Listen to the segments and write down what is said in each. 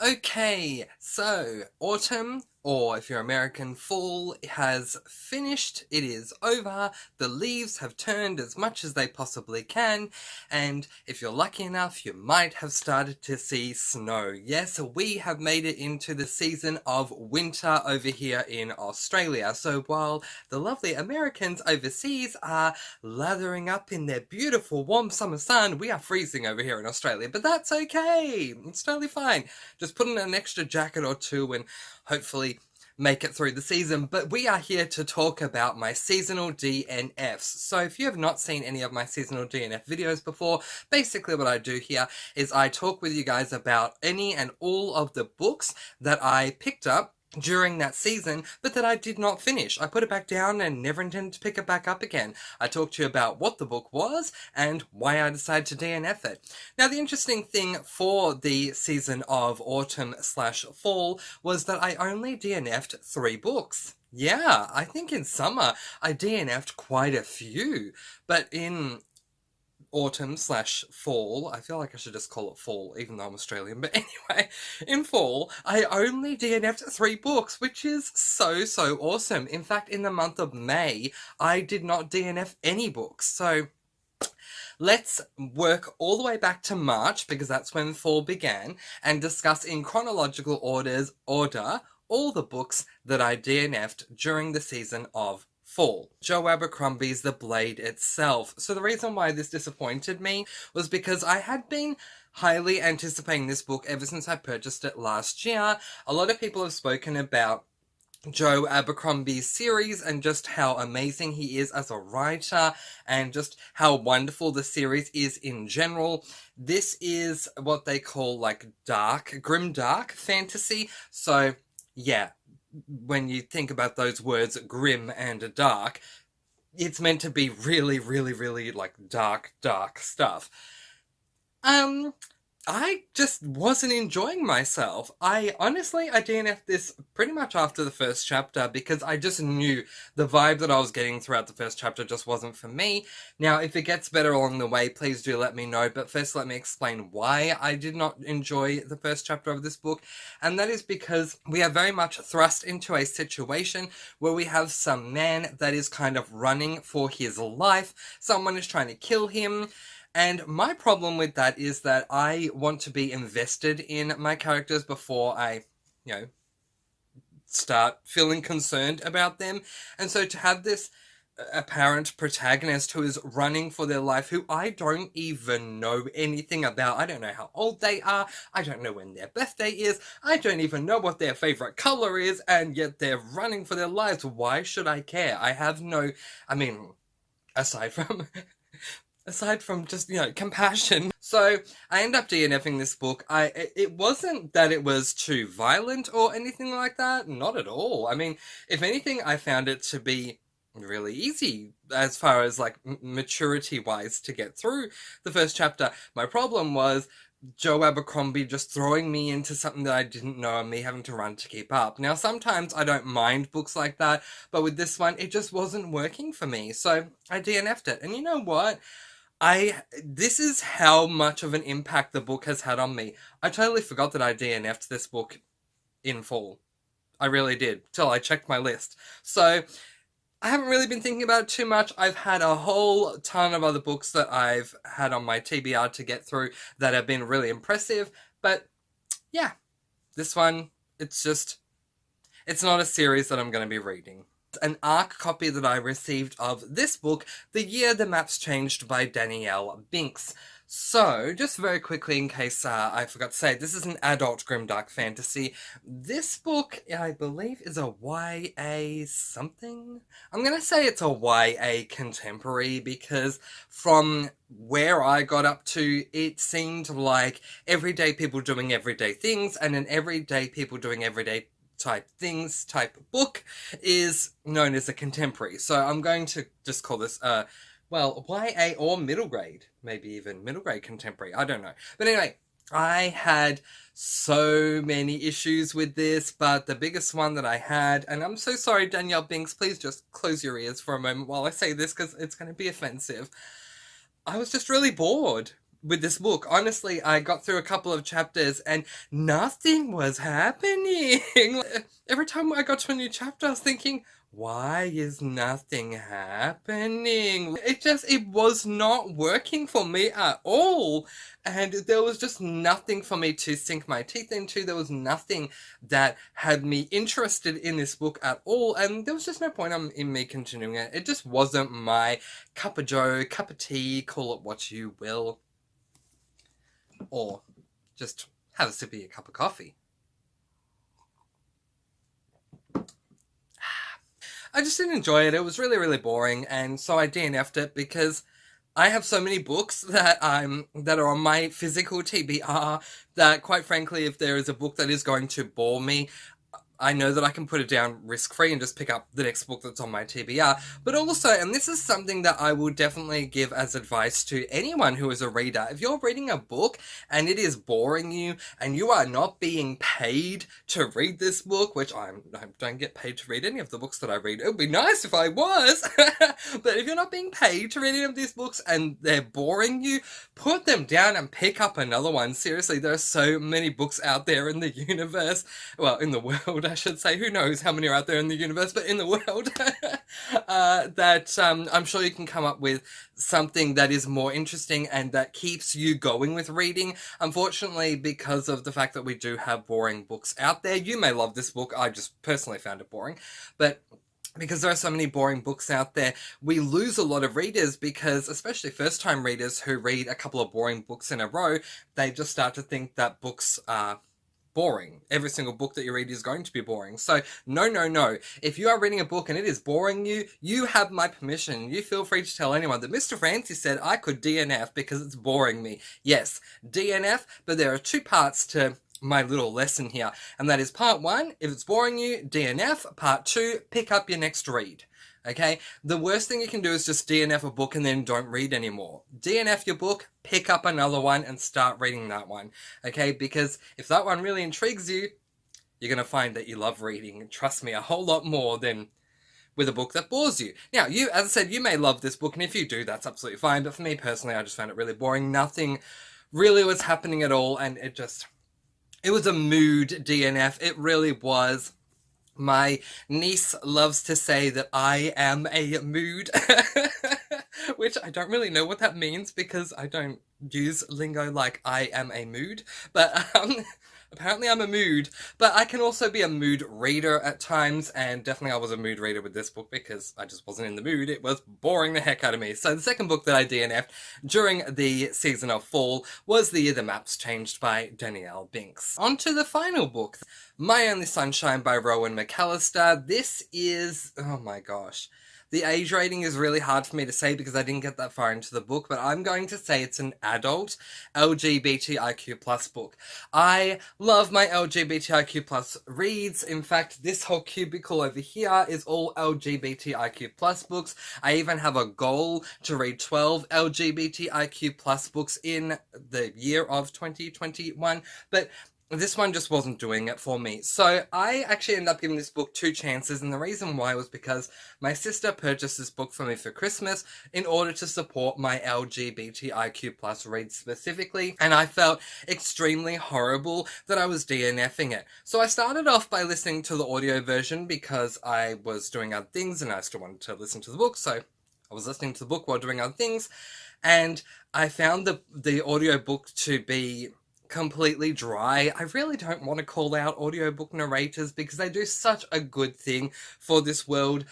Okay, so autumn, or if you're American, fall has finished. It is over. The leaves have turned as much as they possibly can, and if you're lucky enough, you might have started to see snow. Yes, we have made it into the season of winter over here in Australia. So while the lovely Americans overseas are lathering up in their beautiful warm summer sun, we are freezing over here in Australia, but that's okay. It's totally fine. Just put in an extra jacket or two and hopefully make it through the season. But we are here to talk about my seasonal DNFs. So if you have not seen any of my seasonal DNF videos before, basically what I do here is I talk with you guys about any and all of the books that I picked up during that season, but that I did not finish. I put it back down and never intended to pick it back up again. I talked to you about what the book was and why I decided to DNF it. Now, the interesting thing for the season of autumn/fall was that I only DNF'd 3 books. Yeah, I think in summer I DNF'd quite a few, but in autumn/fall, I feel like I should just call it fall, even though I'm Australian, but anyway, in fall, I only DNF'd 3 books, which is so awesome. In fact, in the month of May, I did not DNF any books, so let's work all the way back to March, because that's when fall began, and discuss in chronological order all the books that I DNF'd during the season of fall. Joe Abercrombie's The Blade itself. So the reason why this disappointed me was because I had been highly anticipating this book ever since I purchased it last year. A lot of people have spoken about Joe Abercrombie's series and just how amazing he is as a writer and just how wonderful the series is in general. This is what they call like grim dark fantasy. So yeah, when you think about those words grim and dark, it's meant to be really like dark stuff. I just wasn't enjoying myself. I DNF'd this pretty much after the first chapter because I just knew the vibe that I was getting throughout the first chapter just wasn't for me. Now, if it gets better along the way, please do let me know. But first, let me explain why I did not enjoy the first chapter of this book. And that is because we are very much thrust into a situation where we have some man that is kind of running for his life. Someone is trying to kill him. And my problem with that is that I want to be invested in my characters before I, start feeling concerned about them. And so to have this apparent protagonist who is running for their life, who I don't even know anything about. I don't know how old they are. I don't know when their birthday is. I don't even know what their favorite color is. And yet they're running for their lives. Why should I care? I have no, aside from just, compassion. So I end up DNFing this book. It wasn't that it was too violent or anything like that. Not at all. I mean, if anything, I found it to be really easy as far as like maturity wise to get through the first chapter. My problem was Joe Abercrombie just throwing me into something that I didn't know and me having to run to keep up. Now, sometimes I don't mind books like that, but with this one, it just wasn't working for me. So I DNF'd it. And you know what? This is how much of an impact the book has had on me. I totally forgot that I DNF'd this book in fall. I really did, till I checked my list. So I haven't really been thinking about it too much. I've had a whole ton of other books that I've had on my TBR to get through that have been really impressive. But yeah, this one, it's not a series that I'm going to be reading. An ARC copy that I received of this book, The Year the Maps Changed by Danielle Binks. So, just very quickly in case I forgot to say, this is an adult grimdark fantasy. This book, I believe, is a YA something? I'm going to say it's a YA contemporary because from where I got up to, it seemed like everyday people doing everyday things and an everyday people doing everyday type things type book is known as a contemporary. So I'm going to just call this YA or middle grade, maybe even middle grade contemporary, I don't know. But anyway, I had so many issues with this, but the biggest one that I had, and I'm so sorry Danielle Binks, please just close your ears for a moment while I say this because it's going to be offensive. I was just really bored. with this book. Honestly, I got through a couple of chapters and nothing was happening. Every time I got to a new chapter, I was thinking, why is nothing happening? It was not working for me at all. And there was just nothing for me to sink my teeth into. There was nothing that had me interested in this book at all. And there was just no point in me continuing it. It just wasn't my cup of joe, cup of tea, call it what you will. Or just have a sip of your cup of coffee. I just didn't enjoy it. It was really, really boring, and so I DNF'd it because I have so many books that are on my physical TBR that, quite frankly, if there is a book that is going to bore me, I know that I can put it down risk-free and just pick up the next book that's on my TBR. But also, and this is something that I will definitely give as advice to anyone who is a reader, if you're reading a book and it is boring you and you are not being paid to read this book, which I don't get paid to read any of the books that I read. It would be nice if I was. But if you're not being paid to read any of these books and they're boring you, put them down and pick up another one. Seriously, there are so many books out there in the universe, well, in the world, I should say. Who knows how many are out there in the universe, but in the world, that I'm sure you can come up with something that is more interesting and that keeps you going with reading. Unfortunately, because of the fact that we do have boring books out there, you may love this book. I just personally found it boring, but because there are so many boring books out there, we lose a lot of readers because, especially first-time readers who read a couple of boring books in a row, they just start to think that books are boring. Every single book that you read is going to be boring. So, no. If you are reading a book and it is boring you, you have my permission. You feel free to tell anyone that Mr. Francy said I could DNF because it's boring me. Yes, DNF, but there are two parts to my little lesson here, and that is part 1, if it's boring you, DNF. Part 2, pick up your next read. Okay? The worst thing you can do is just DNF a book and then don't read anymore. DNF your book, pick up another one, and start reading that one. Okay? Because if that one really intrigues you, you're going to find that you love reading, trust me, a whole lot more than with a book that bores you. Now, you, as I said, you may love this book, and if you do, that's absolutely fine, but for me personally, I just found it really boring. Nothing really was happening at all, and it was a mood DNF. It really was. My niece loves to say that I am a mood, which I don't really know what that means because I don't use lingo like I am a mood, but apparently I'm a mood. But I can also be a mood reader at times, and definitely I was a mood reader with this book because I just wasn't in the mood. It was boring the heck out of me. So the second book that I DNF'd during the season of fall was The Year the Maps Changed by Danielle Binks. On to the final book, My Only Sunshine by Rowan McAllister. This is, oh my gosh. The age rating is really hard for me to say because I didn't get that far into the book, but I'm going to say it's an adult LGBTIQ+ book. I love my LGBTIQ+ reads. In fact, this whole cubicle over here is all LGBTIQ+ books. I even have a goal to read 12 LGBTIQ+ books in the year of 2021, but this one just wasn't doing it for me. So I actually ended up giving this book 2 chances, and the reason why was because my sister purchased this book for me for Christmas in order to support my LGBTIQ+ reads specifically, and I felt extremely horrible that I was DNFing it. So I started off by listening to the audio version because I was doing other things and I still wanted to listen to the book, so I was listening to the book while doing other things, and I found the audiobook to be completely dry. I really don't want to call out audiobook narrators because they do such a good thing for this world,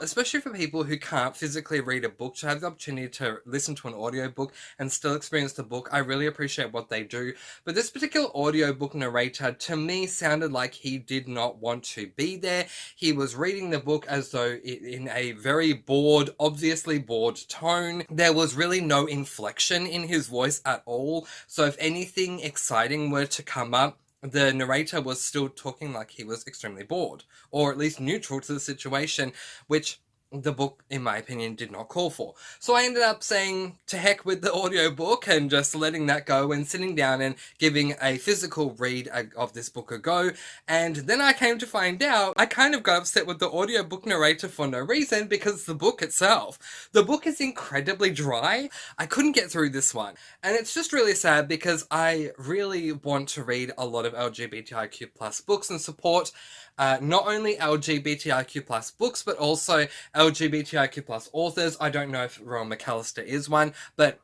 especially for people who can't physically read a book, to have the opportunity to listen to an audiobook and still experience the book. I really appreciate what they do. But this particular audiobook narrator, to me, sounded like he did not want to be there. He was reading the book as though in a very bored, obviously bored tone. There was really no inflection in his voice at all. So if anything exciting were to come up, the narrator was still talking like he was extremely bored, or at least neutral to the situation, which the book, in my opinion, did not call for. So I ended up saying to heck with the audiobook and just letting that go and sitting down and giving a physical read of this book a go. And then I came to find out I kind of got upset with the audiobook narrator for no reason, because the book itself, the book is incredibly dry. I couldn't get through this one. And it's just really sad because I really want to read a lot of LGBTIQ plus books and support not only LGBTIQ plus books, but also LGBTIQ plus authors. I don't know if Rowan McAllister is one, but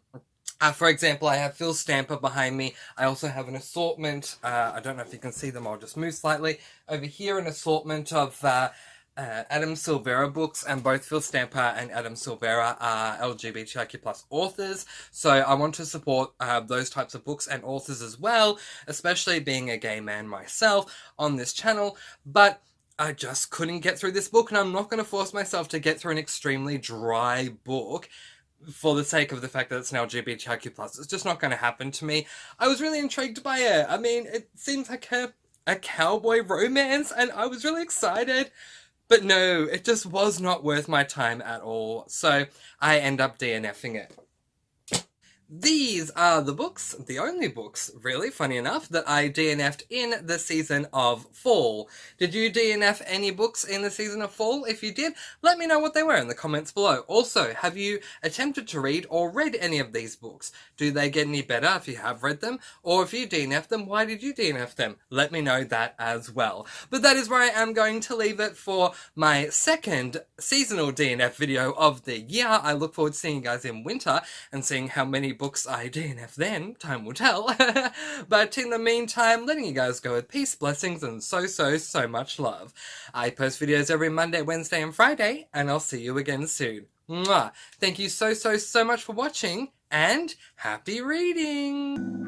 for example, I have Phil Stamper behind me. I also have an assortment. I don't know if you can see them. I'll just move slightly. Over here, an assortment of Adam Silvera books, and both Phil Stamper and Adam Silvera are LGBTIQ plus authors. So I want to support those types of books and authors as well, especially being a gay man myself on this channel. But I just couldn't get through this book, and I'm not going to force myself to get through an extremely dry book for the sake of the fact that it's an LGBTIQ+. It's just not going to happen to me. I was really intrigued by it. I mean, it seems like a cowboy romance, and I was really excited. But no, it just was not worth my time at all. So I end up DNFing it. These are the books, the only books, really, funny enough, that I DNF'd in the season of Fall. Did you DNF any books in the season of Fall? If you did, let me know what they were in the comments below. Also, have you attempted to read or read any of these books? Do they get any better if you have read them? Or if you DNF'd them, why did you DNF them? Let me know that as well. But that is where I am going to leave it for my second seasonal DNF video of the year. I look forward to seeing you guys in winter and seeing how many books I DNF then. Time will tell. But in the meantime, letting you guys go with peace, blessings, and so much love. I post videos every Monday, Wednesday, and Friday, and I'll see you again soon. Mwah. Thank you so much for watching, and happy reading!